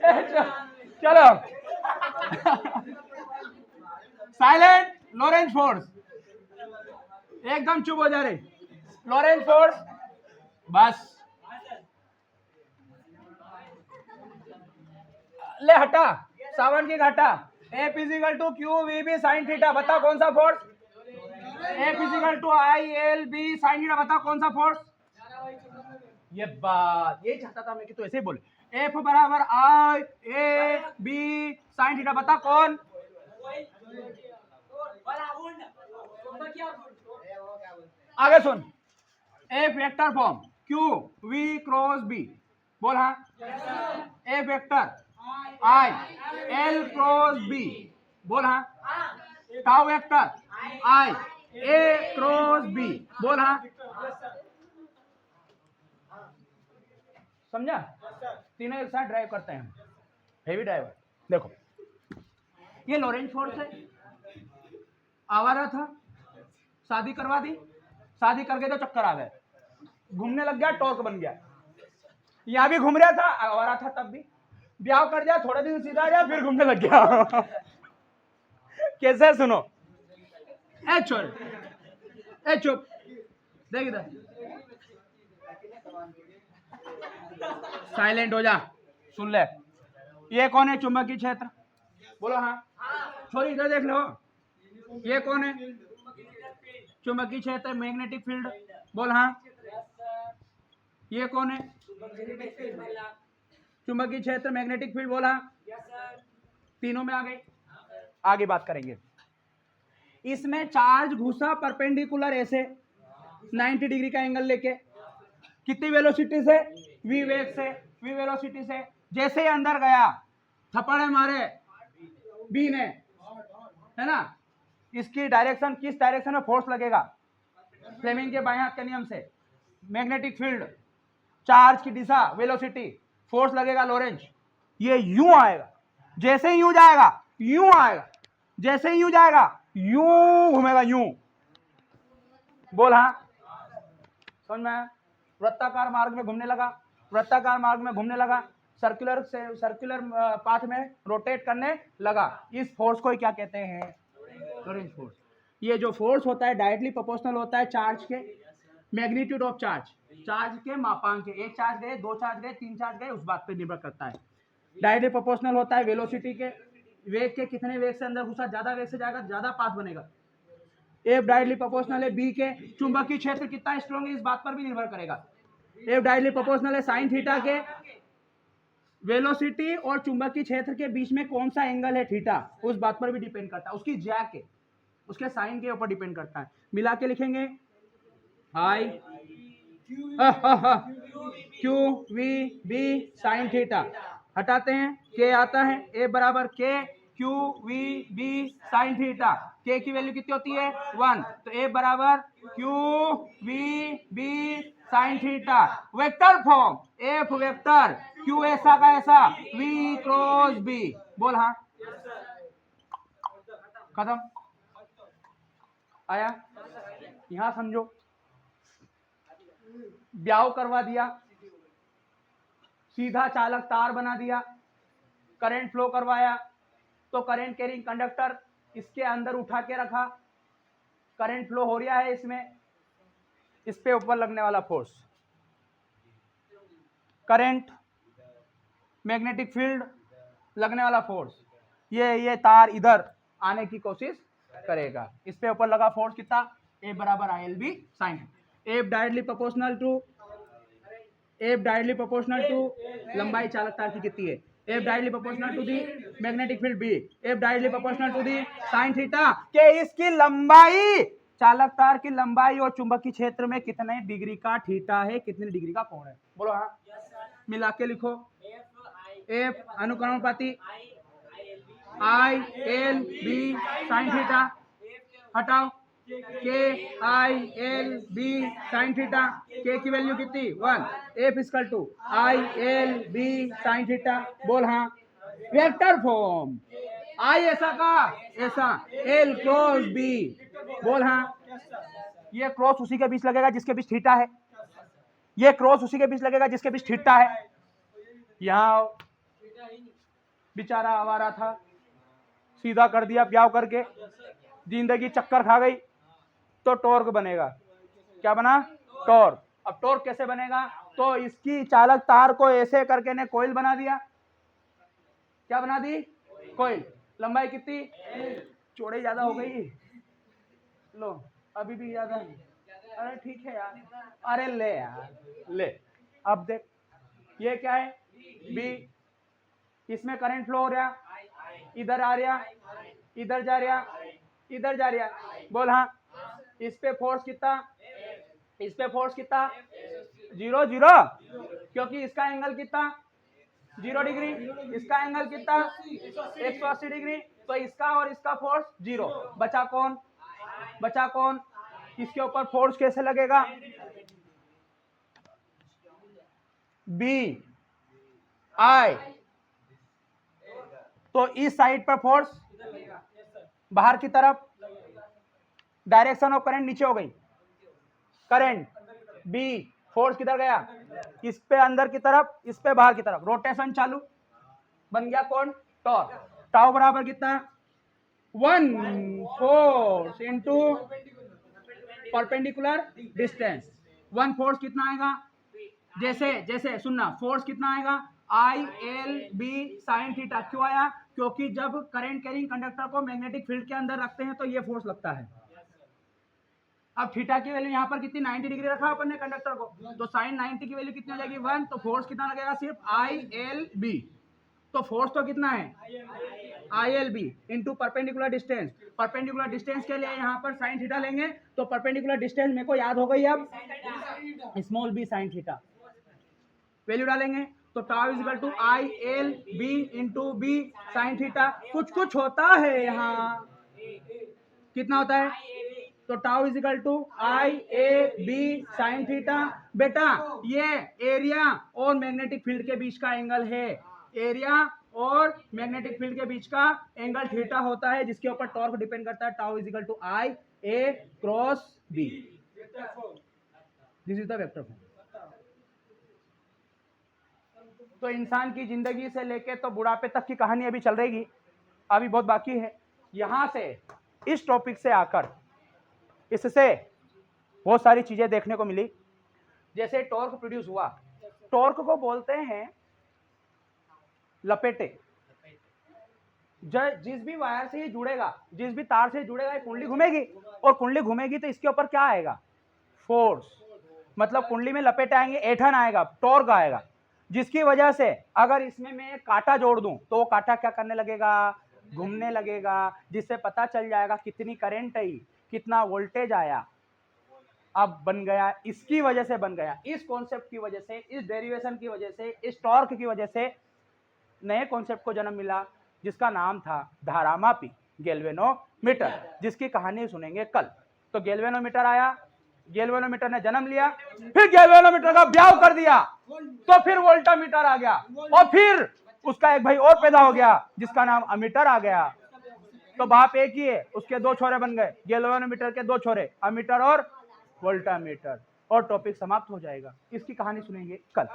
चलो silent. Lorentz force, एकदम चुप हो जा रहे। लॉरेंज फोर्स, बस ले हटा, सावन की हटा। F equal to Q V B sine theta, बताओ कौन सा force? F equal to I L B sine theta, बताओ कौन सा फोर्स? ये बात ये चाहता था मैं कि तो ऐसे ही बोले। F बराबर आई ए बी साइन थीटा, बता कौन? आगे सुन, F vector form Q V cross B, बोल हाँ। F vector I L cross B, बोल हाँ। Tau vector I A cross B, बोल हाँ। समझा? तीनों एक साथ ड्राइव करते हैं हम, हेवी ड्राइवर। देखो ये लॉरेंज फोर्स है, आवारा था, शादी करवा दी, शादी करके तो चक्कर आ गए, घूमने लग गया, टॉर्क बन गया। यहाँ भी घूम रहा था, आवारा था तब भी, ब्याह कर दिया, थोड़े दिन सीधा आ गया, फिर घूमने लग गया। कैसे? सुनो, ए छोड़, ए चुप, देख इधर, साइलेंट हो जा, सुन ले। ये कौन है? चुंबकीय क्षेत्र, बोलो हाँ। छोरी इधर देख लो, ये कौन है? चुंबकीय क्षेत्र, मैग्नेटिक फील्ड, बोल हाँ। ये कौन है? चुंबकीय क्षेत्र, मैग्नेटिक फील्ड, बोल हाँ। तीनों में आ गई। आगे बात करेंगे। इसमें चार्ज घुसा परपेंडिकुलर ऐसे 90 डिग्री का एंगल लेके, कितनी वेलोसिटी से? v वेग से, v वेलोसिटी से। जैसे ही अंदर गया, थप्पड़ मारे b ने, है ना? इसकी डायरेक्शन, किस डायरेक्शन में फोर्स लगेगा? फ्लेमिंग के बाएं हाथ के नियम से। मैग्नेटिक फील्ड, चार्ज की दिशा, वेलोसिटी, फोर्स लगेगा लॉरेंज। ये यूं आएगा, जैसे ही यूं जाएगा यूं आएगा, जैसे ही यूं जाएगा यूं घूमेगा, यूं। बोल हाँ। समझ में आया? वृत्ताकार मार्ग में घूमने लगा, वृत्ताकार मार्ग में घूमने लगा, सर्कुलर से सर्कुलर पाथ में रोटेट करने लगा। इस फोर्स को क्या कहते हैं? Lorentz force. ये जो फोर्स होता है डायरेक्टली प्रोपोर्शनल होता है चार्ज के मैग्नीट्यूड ऑफ चार्ज, चार्ज के मापांक के। एक चार्ज गए, दो चार्ज गए, तीन चार्ज गए, उस बात पे निर्भर करता है। डायरेक्टली प्रोपोर्शनल होता है वेलोसिटी के, वेग के, कितने वेग से अंदर घुसा, ज्यादा वेग से जाएगा, ज्यादा पाथ बनेगा। F डायरेक्टली प्रोपोर्शनल है B के, चुंबकीय क्षेत्र कितना स्ट्रॉन्ग है इस बात पर भी निर्भर करेगा। F डायरेक्टली प्रोपोर्शनल है साइन थीटा के, वेलोसिटी और चुंबकीय क्षेत्र के बीच में कौन सा एंगल है थीटा, उस बात पर भी डिपेंड करता है। उसकी ज्या के, उसके साइन के ऊपर डिपेंड करता है। मिला के लिखेंगे I Q V B sine theta, हटाते हैं K आता है, A बराबर K Q V B sign theta. K की वैल्यू कितनी होती है? 1। तो A बराबर Q V B sine theta. Vector form F vector Q ऐसा का ऐसा, V क्रॉस B, बोल हाँ। खत्म। आया? यहां समझो, ब्याह करवा दिया, सीधा चालक तार बना दिया, करंट फ्लो करवाया, तो करंट कैरिंग कंडक्टर इसके अंदर उठा के रखा, करंट फ्लो हो रहा है इसमें, इस पे ऊपर लगने वाला फोर्स, करंट, मैग्नेटिक फील्ड, लगने वाला फोर्स, ये तार इधर आने की कोशिश करेगा। इस पे ऊपर लगा फोर्स कितना? A बराबर ILB sine. F directly proportional to लंबाई चालक तार की कितनी है? F directly proportional to the magnetic field B, F directly proportional to the sine theta के। इसकी लंबाई, चालक तार की लंबाई और चुंबकीय क्षेत्र में कितने डिग्री का थीटा है, कितने डिग्री का कोण है, बोलो हाँ। मिला के लिखो, F अनुक्रमानुपाती ILB साइन थीटा, हटाओ KILB साइन थीटा। K की वैल्यू कितनी? 1। F equal to ILB sine theta, बोल हाँ। वेक्टर फॉर्म I ऐसा का ऐसा, L क्रॉस B, बोल हाँ। ये क्रॉस उसी के बीच लगेगा जिसके बीच थीटा है, ये क्रॉस उसी के बीच लगेगा जिसके बीच थीटा है। यहाँ बेचारा आवारा था, सीधा कर दिया ब्याह करके, जिंदगी चक्कर खा गई, तो टॉर्क बनेगा। क्या बना? टॉर्क। अब टॉर्क कैसे बनेगा? तो इसकी चालक तार को ऐसे करके ने कोइल बना दिया। क्या बना दी? कोइल। लंबाई कितनी? चौड़ाई ज्यादा हो गई। लो अभी भी ज्यादा है। अरे ठीक है यार, अरे ले यार ले। अब देख ये क्या है? बी। इसमें करंट फ्लो हो रहा, इधर आ रहा, इधर जा रहा, इधर जा रहा। बोल हाँ। इस पे फोर्स कितना? इस पे फोर्स कितना? 0 0, क्योंकि इसका एंगल कितना? 0 डिग्री। इसका एंगल कितना? 180 डिग्री। तो इसका और इसका फोर्स 0। बचा कौन? बचा कौन? इसके ऊपर फोर्स कैसे लगेगा? B I. तो इस साइड पर फोर्स बाहर की तरफ, डायरेक्शन ऑफ करंट नीचे हो गई। करंट बी, फोर्स किधर गया? इस पे अंदर की तरफ, इस पे बाहर की तरफ, रोटेशन चालू। बन गया कौन? टॉर्क। टाउ बराबर कितना? 1 force into perpendicular distance. 1 force कितना आएगा? जैसे जैसे सुनना, फोर्स कितना आएगा? I L B sine theta. क्यों आया? क्योंकि जब करंट कैरिंग कंडक्टर को मैग्नेटिक फील्ड के अंदर रखते हैं तो ये फोर्स लगता है। अब थीटा की वैल्यू यहाँ पर कितनी? 90 डिग्री रखा अपन ने कंडक्टर को, तो साइन 90 की वैल्यू कितनी हो जाएगी? 1। तो फोर्स कितना लगेगा? सिर्फ आई एल बी। तो फोर्स तो कितना है? I L B into perpendicular distance. Perpendicular distance के लिए यहाँ पर साइन थीटा लेंगे, तो परपेंडिकुलर डिस्टेंस मेरे को याद हो गई। अब small B sine theta value डालेंगे, तो tau is equal to I L B into B sine theta. कुछ कुछ होता है यहाँ, कितना होता है? तो tau is equal to I A B sine theta. बेटा ये एरिया और मैग्नेटिक फील्ड के बीच का एंगल है। एरिया और मैग्नेटिक फील्ड के बीच का एंगल थीटा होता है, जिसके ऊपर टॉर्क डिपेंड करता है। Tau is equal to I A cross B. This is the vector form. तो इंसान की जिंदगी से लेके तो बुढ़ापे तक की कहानी अभी चल रही, अभी बहुत बाकी है। यहां से इस टॉपिक से आकर इससे बहुत सारी चीजें देखने को मिली। जैसे टॉर्क प्रोड्यूस हुआ, टॉर्क को बोलते हैं लपेटे। जिस भी वायर से ये जुड़ेगा, जिस भी तार से जुड़ेगा, ये कुंडली घूमेगी, और कुंडली घूमेगी तो इसके ऊपर क्या आएगा? फोर्स। मतलब कुंडली में लपेटे आएंगे, ऐठन आएगा, टॉर्क आएगा, जिसकी वजह से अगर इसमें मैं एक कांटा जोड़ दूं तो वो कांटा क्या करने लगेगा? घूमने लगेगा, जिससे पता चल जाएगा कितनी करंट आई, कितना वोल्टेज आया। अब बन गया, इसकी वजह से बन गया, इस कॉन्सेप्ट की वजह से, इस डेरिवेशन की वजह से, इस टॉर्क की वजह से नए कॉन्सेप्ट को जन्म मिला, जिसका नाम था धारामापी, गैल्वेनोमीटर, जिसकी कहानी सुनेंगे कल। तो गैल्वेनोमीटर आया, गैल्वेनोमीटर ने जन्म लिया, फिर गैल्वेनोमीटर का ब्याह कर दिया, तो फिर वोल्टामीटर आ गया, और फिर उसका एक भाई और पैदा हो गया जिसका नाम अमीटर आ गया। तो बाप एक ही है, उसके 2 छोरे बन गए, गैल्वेनोमीटर के 2 छोरे, अमीटर और वोल्टामीटर, और टॉपिक समाप्त हो जाएगा। इसकी कहानी सुनेंगे कल।